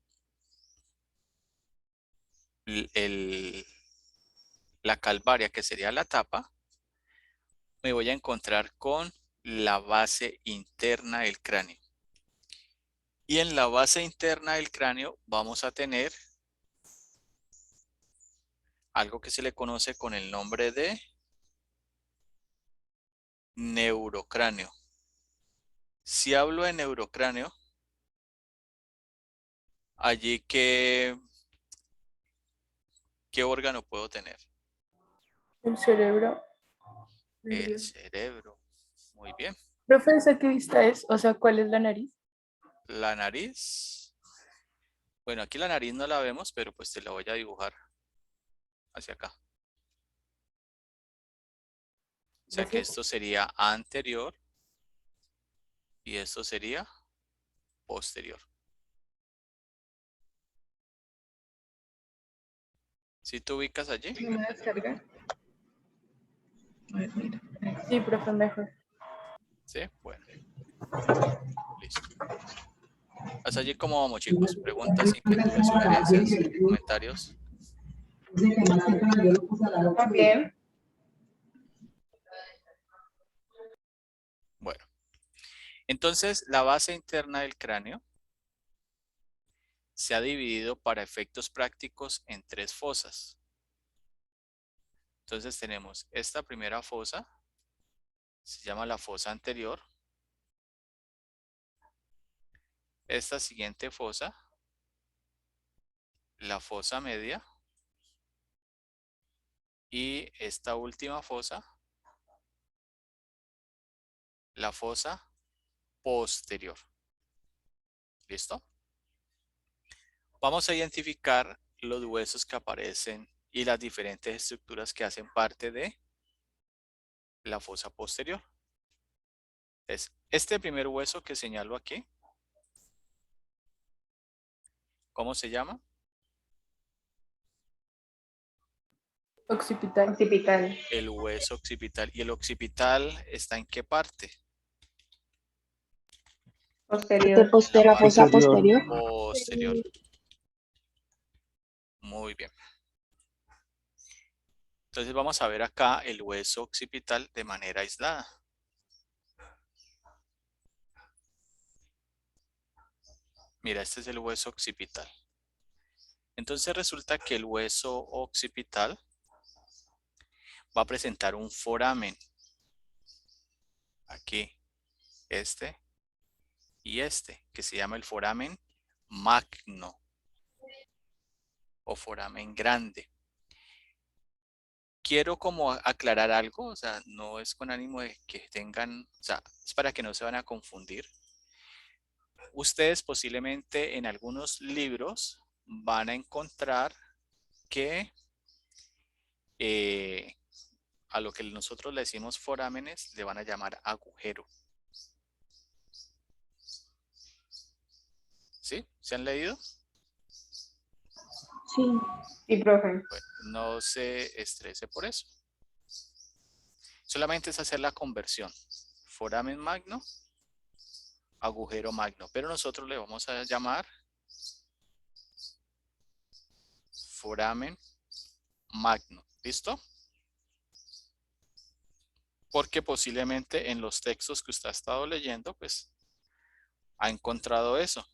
la calvaria, que sería la tapa, me voy a encontrar con la base interna del cráneo. Y en la base interna del cráneo vamos a tener algo que se le conoce con el nombre de neurocráneo. Si hablo de neurocráneo, allí ¿qué órgano puedo tener? El cerebro. El cerebro. Muy bien. Profe, ¿esa qué vista es? O sea, ¿cuál es la nariz? La nariz. Bueno, aquí la nariz no la vemos, pero pues te la voy a dibujar hacia acá. O sea que esto sería anterior y esto sería posterior. ¿Sí te ubicas allí? ¿Me voy a descargar? Sí, profe, mejor. Sí, bueno. Listo. Hasta allí cómo vamos, chicos. Preguntas, inquietudes, sugerencias, comentarios. Ok. Bueno, entonces la base interna del cráneo se ha dividido para efectos prácticos en 3 fosas. Entonces tenemos esta primera fosa, se llama la fosa anterior. Esta siguiente fosa, la fosa media. Y esta última fosa, la fosa posterior. ¿Listo? Vamos a identificar los huesos que aparecen y las diferentes estructuras que hacen parte de la fosa posterior. Entonces, este primer hueso que señalo aquí, ¿cómo se llama? Occipital. Occipital. El hueso occipital. ¿Y el occipital está en qué parte? Posterior. La fosa posterior. Posterior. Muy bien. Entonces vamos a ver acá el hueso occipital de manera aislada. Mira, este es el hueso occipital. Entonces resulta que el hueso occipital va a presentar un foramen. Aquí, este y este, que se llama el foramen magno o foramen grande. Quiero como aclarar algo, o sea, no es con ánimo de que tengan, o sea, es para que no se van a confundir. Ustedes posiblemente en algunos libros van a encontrar que a lo que nosotros le decimos forámenes le van a llamar agujero. ¿Sí? ¿Se han leído? Sí. Sí, profe. Bueno, no se estrese por eso. Solamente es hacer la conversión. Foramen magno, agujero magno. Pero nosotros le vamos a llamar foramen magno. ¿Listo? Porque posiblemente en los textos que usted ha estado leyendo, pues, ha encontrado eso.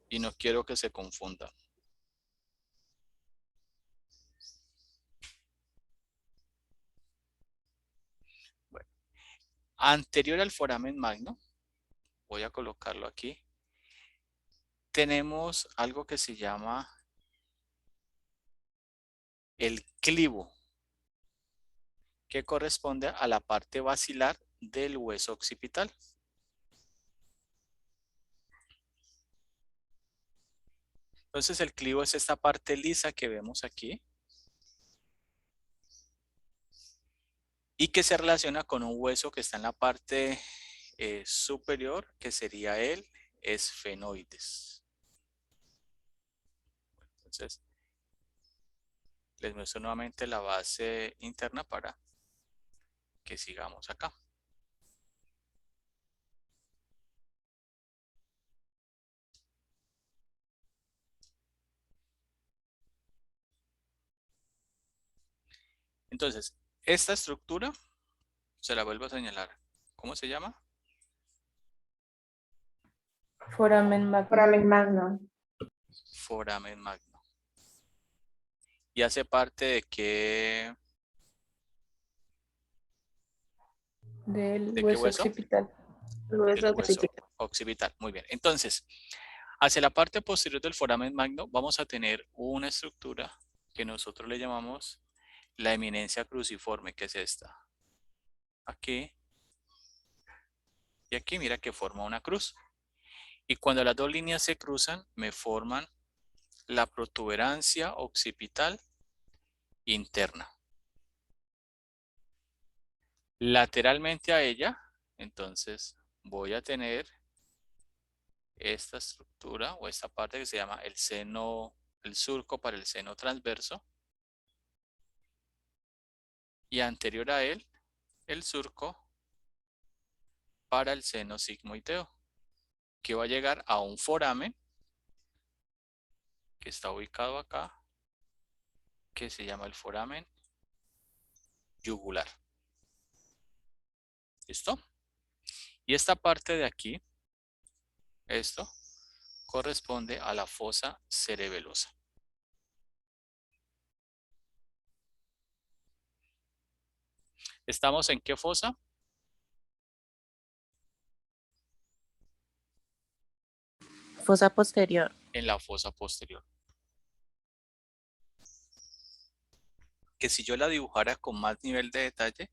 Y no quiero que se confunda. Bueno, anterior al foramen magno, voy a colocarlo aquí, tenemos algo que se llama el clivo, que corresponde a la parte basilar del hueso occipital. Entonces el clivo es esta parte lisa que vemos aquí y que se relaciona con un hueso que está en la parte superior, que sería el esfenoides. Entonces, les muestro nuevamente la base interna para que sigamos acá. Entonces, esta estructura se la vuelvo a señalar. ¿Cómo se llama? Foramen magno. Foramen magno. Foramen magno. ¿Y hace parte de qué? Del ¿De qué hueso hueso? occipital. Del hueso occipital. Muy bien. Entonces, hacia la parte posterior del foramen magno vamos a tener una estructura que nosotros le llamamos la eminencia cruciforme, que es esta. Aquí y aquí, mira que forma una cruz. Y cuando las dos líneas se cruzan, me forman la protuberancia occipital interna. Lateralmente a ella, entonces voy a tener esta estructura o esta parte que se llama el seno, el surco para el seno transverso. Y anterior a él, el surco para el seno sigmoideo, que va a llegar a un foramen que está ubicado acá, que se llama el foramen yugular. ¿Listo? Y esta parte de aquí, esto, corresponde a la fosa cerebelosa. ¿Estamos en qué fosa? Fosa posterior. En la fosa posterior. Que si yo la dibujara con más nivel de detalle,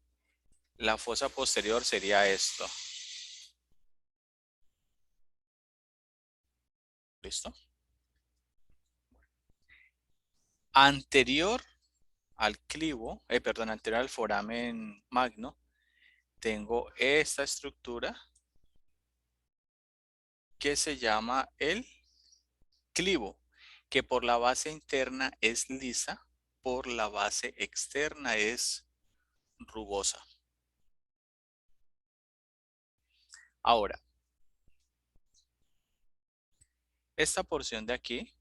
la fosa posterior sería esto. ¿Listo? Anterior al clivo, anterior al foramen magno, tengo esta estructura que se llama el clivo, que por la base interna es lisa por la base externa es rugosa. Ahora, esta porción de aquí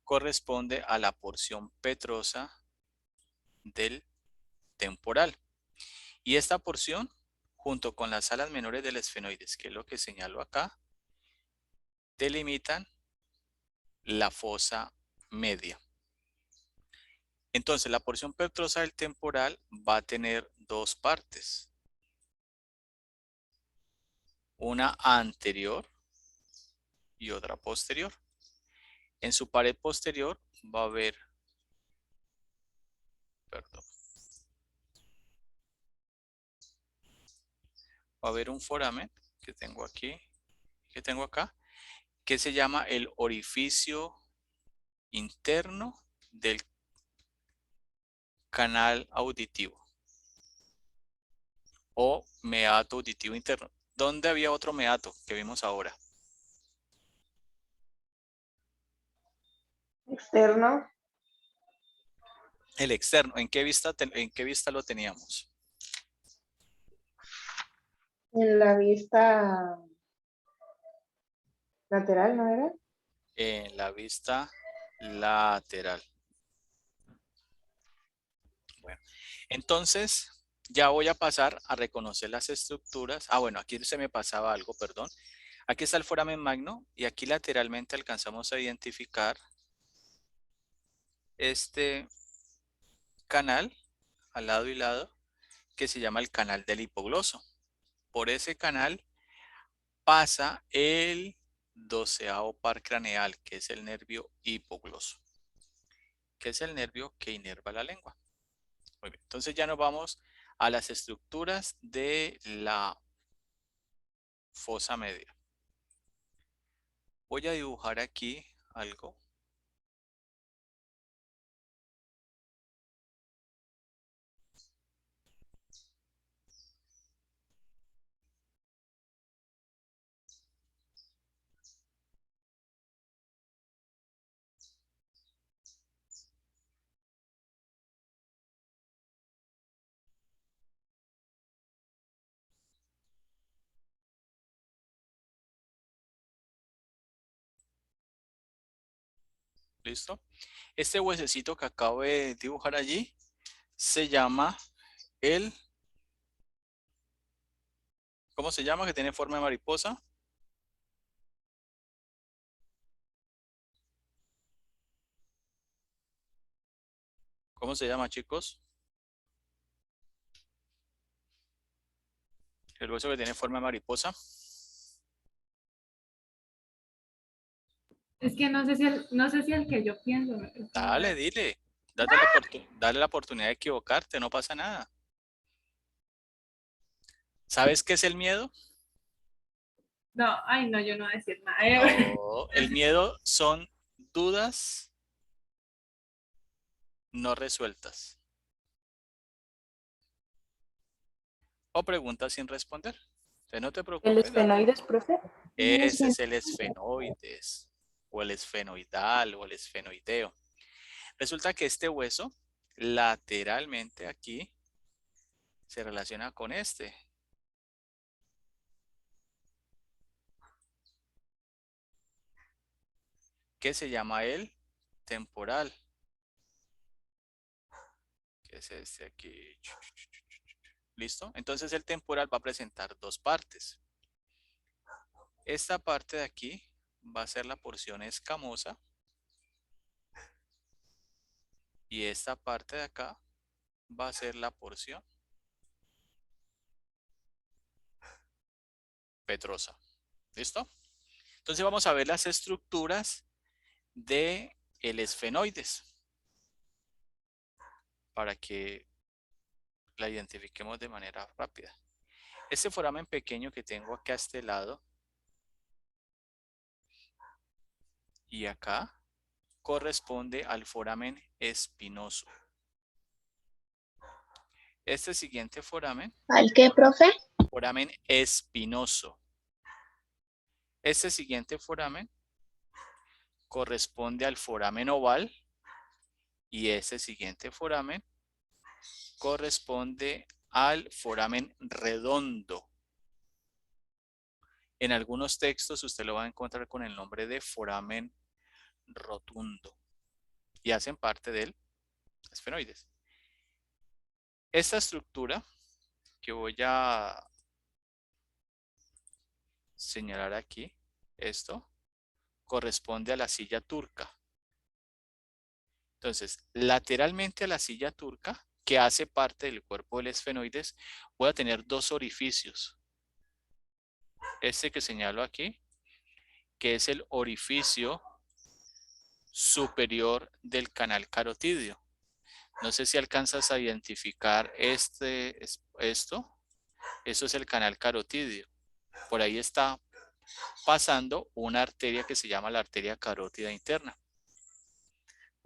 corresponde a la porción petrosa del temporal. Y esta porción, junto con las alas menores del esfenoides, que es lo que señalo acá, delimitan la fosa media. Entonces, la porción petrosa del temporal va a tener dos partes. Una anterior y otra posterior. En su pared posterior va a haber, va a haber un foramen que tengo aquí, que tengo acá, que se llama el orificio interno del canal auditivo o meato auditivo interno. ¿Dónde había otro meato que vimos ahora? Externo. El externo. ¿En qué vista lo teníamos? En la vista lateral, ¿no era? En la vista lateral. Bueno, entonces ya voy a pasar a reconocer las estructuras. Ah, bueno, aquí se me pasaba algo, perdón. Aquí está el foramen magno y aquí lateralmente alcanzamos a identificar este canal al lado y lado que se llama el canal del hipogloso. Por ese canal pasa el 12º par craneal, que es el nervio hipogloso, que es el nervio que inerva la lengua. Muy bien, entonces ya nos vamos a las estructuras de la fosa media. Voy a dibujar aquí algo. ¿Listo? Este huesecito que acabo de dibujar allí se llama el... ¿Cómo se llama? Que tiene forma de mariposa. ¿Cómo se llama, chicos? El hueso que tiene forma de mariposa. Es que no sé si el que yo pienso. Dale, dile. Dale la oportunidad de equivocarte, no pasa nada. ¿Sabes qué es el miedo? No, ay, no, yo no voy a decir nada. No, el miedo son dudas no resueltas. O preguntas sin responder. Entonces no te ¿El preocupes. esfenoides, profe? Ese es el esfenoides, o el esfenoidal, o el esfenoideo. Resulta que este hueso, lateralmente aquí, se relaciona con este. Que se llama el temporal. Que es este aquí. ¿Listo? Entonces el temporal va a presentar dos partes. Esta parte de aquí va a ser la porción escamosa. Y esta parte de acá va a ser la porción petrosa. ¿Listo? Entonces vamos a ver las estructuras de el esfenoides para que la identifiquemos de manera rápida. Este foramen pequeño que tengo acá a este lado y acá corresponde al foramen espinoso. Este siguiente foramen, ¿Al qué, profe? foramen espinoso. Este siguiente foramen corresponde al foramen oval Y ese siguiente foramen corresponde al foramen redondo. En algunos textos usted lo va a encontrar con el nombre de foramen rotundo y hacen parte del esfenoides. Esta estructura que voy a señalar aquí, esto corresponde a la silla turca. Entonces, lateralmente a la silla turca, que hace parte del cuerpo del esfenoides, voy a tener dos orificios. Este que señalo aquí, que es el orificio superior del canal carotídeo. No sé si alcanzas a identificar esto. Eso es el canal carotídeo. Por ahí está pasando una arteria que se llama la arteria carótida interna.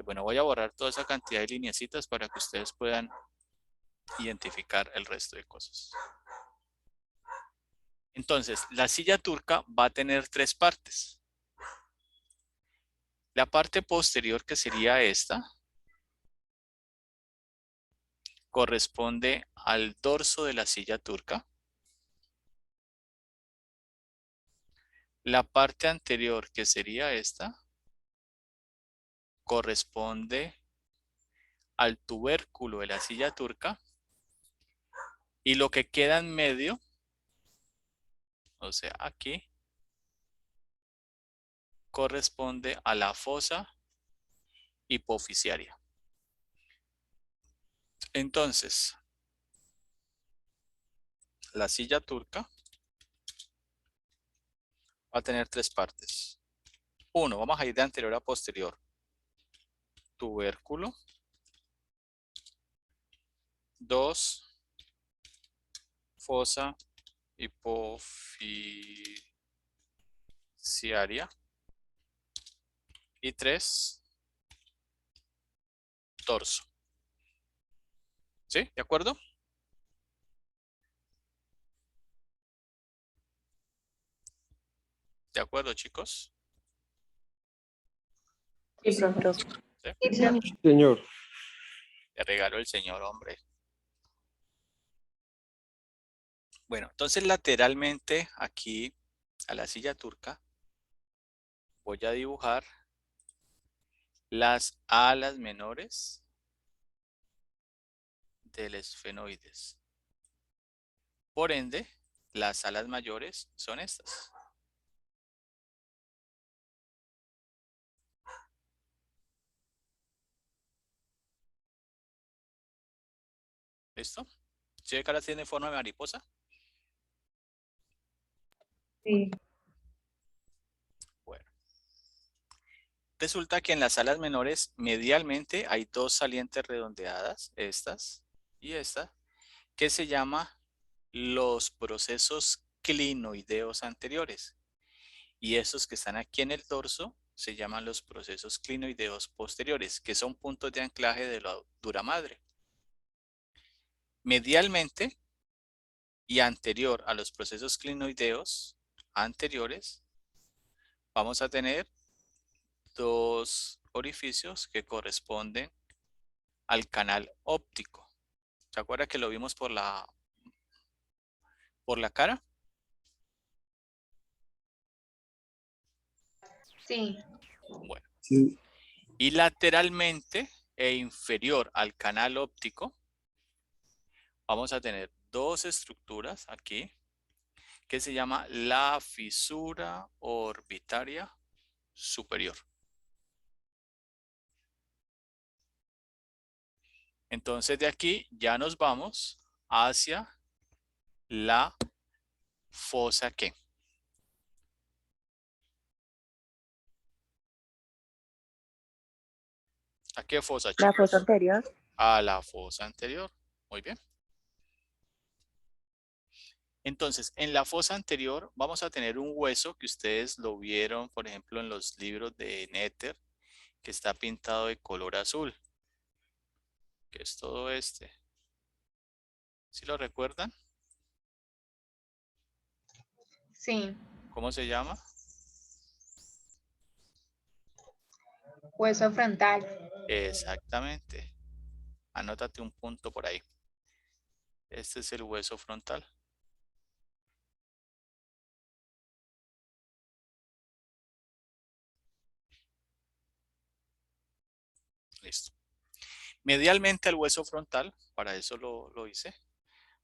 Bueno, voy a borrar toda esa cantidad de lineecitas para que ustedes puedan identificar el resto de cosas. Entonces, la silla turca va a tener tres partes. La parte posterior, que sería esta, corresponde al dorso de la silla turca. La parte anterior, que sería esta, corresponde al tubérculo de la silla turca. Y lo que queda en medio, o sea, aquí, corresponde a la fosa hipofisiaria. Entonces, la silla turca va a tener tres partes. Uno, vamos a ir de anterior a posterior. Tubérculo. 2, fosa hipofisiaria. Y 3, torso. ¿Sí? ¿De acuerdo? ¿De acuerdo, chicos? Sí, profe. ¿Sí? Señor. Le regaló el señor, hombre. Bueno, entonces lateralmente aquí a la silla turca voy a dibujar las alas menores del esfenoides. Por ende, las alas mayores son estas. ¿Listo? ¿Sí ve que ahora tiene forma de mariposa? Sí. Bueno. Resulta que en las alas menores, medialmente, hay dos salientes redondeadas, estas y esta, que se llama los procesos clinoideos anteriores. Y estos que están aquí en el dorso se llaman los procesos clinoideos posteriores, que son puntos de anclaje de la dura madre. Medialmente y anterior a los procesos clinoideos anteriores, vamos a tener dos orificios que corresponden al canal óptico. ¿Se acuerda que lo vimos por la cara? Sí. Bueno. Sí. Y lateralmente e inferior al canal óptico, vamos a tener dos estructuras aquí que se llama la fisura orbitaria superior. Entonces de aquí ya nos vamos hacia la fosa ¿qué? ¿A qué fosa, chicos? La fosa anterior. A la fosa anterior. Muy bien. Entonces, en la fosa anterior vamos a tener un hueso que ustedes lo vieron, por ejemplo, en los libros de Néter, que está pintado de color azul, que es todo este. ¿Sí lo recuerdan? Sí. ¿Cómo se llama? Hueso frontal. Exactamente. Anótate un punto por ahí. Este es el hueso frontal. Listo. Medialmente al hueso frontal, para eso lo hice,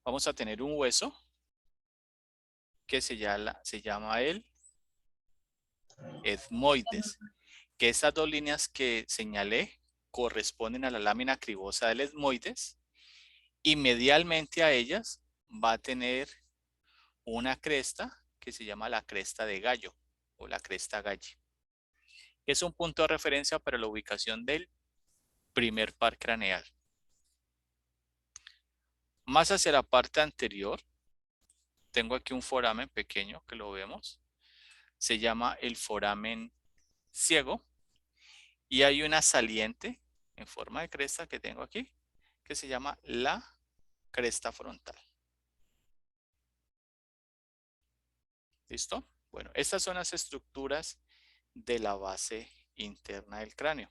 vamos a tener un hueso que se llama el etmoides, que estas dos líneas que señalé corresponden a la lámina cribosa del etmoides y medialmente a ellas va a tener una cresta que se llama la cresta de gallo o la cresta galle. Es un punto de referencia para la ubicación del primer par craneal. Más hacia la parte anterior, tengo aquí un foramen pequeño que lo vemos. Se llama el foramen ciego. Y hay una saliente en forma de cresta que tengo aquí, que se llama la cresta frontal. ¿Listo? Bueno, estas son las estructuras de la base interna del cráneo.